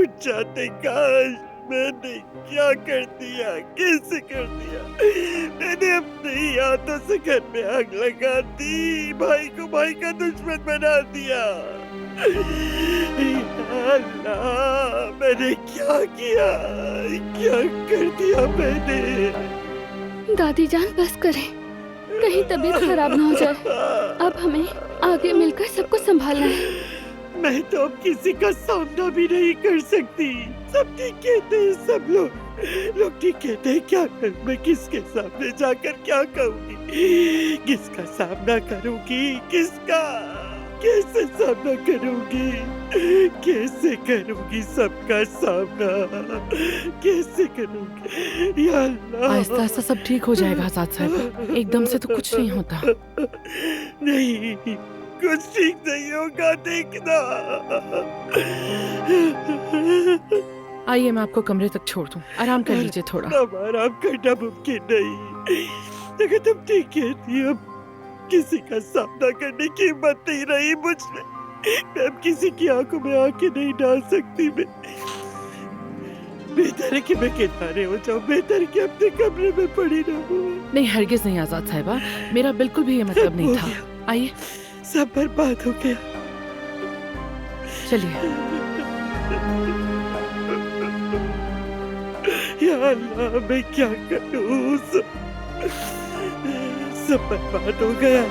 उठ जाते। काश मैंने क्या कर दिया, कैसे कर दिया। मैंने अपने ही हाथों से घर में आग लगा दी, भाई को भाई का दुश्मन बना दिया। या अल्लाह, मैंने क्या किया, क्या कर दिया मैंने। दादी जान बस करें, कहीं तबीयत खराब ना हो जाए। अब हमें आगे मिलकर सबको संभालना है। मैं तो अब किसी का सामना भी नहीं कर सकती। सब ठीक कहते हैं, सब लोग ठीक कहते हैं। क्या करूं मैं, किसके सामने जाकर क्या कहूंगी, किसका सामना करूंगी, किसका, कैसे सामना करूंगी, कैसे करूंगी सबका सामना, कैसे करूंगी। या अल्लाह, आहिस्ता आहिस्ता सब ठीक हो जाएगा आजाद साहिबा, एकदम से तो कुछ नहीं होता। नहीं, कुछ ठीक नहीं होगा, देखना। आइए मैं आपको कमरे तक छोड़ दूं, आराम कर लीजिए थोड़ा। अब आराम करना मुमकिन नहीं। अगर तुम ठीक कहती हो, किसी का सामना करने की हिम्मत नहीं रही मुझमें। मैं अब किसी की आंखों में आंखें नहीं डाल सकती। मैं बेहतर है कि मैं किनारे हो जाऊं, बेहतर है कि अपने कमरे में पड़ी रहूं। नहीं हरगिज नहीं आजाद साहिबा, मेरा बिल्कुल भी ये मतलब नहीं था। आइए सब बर्बाद हो गया। चलिए। या अल्लाह, मैं क्या करूं, सब बर्बाद हो गया।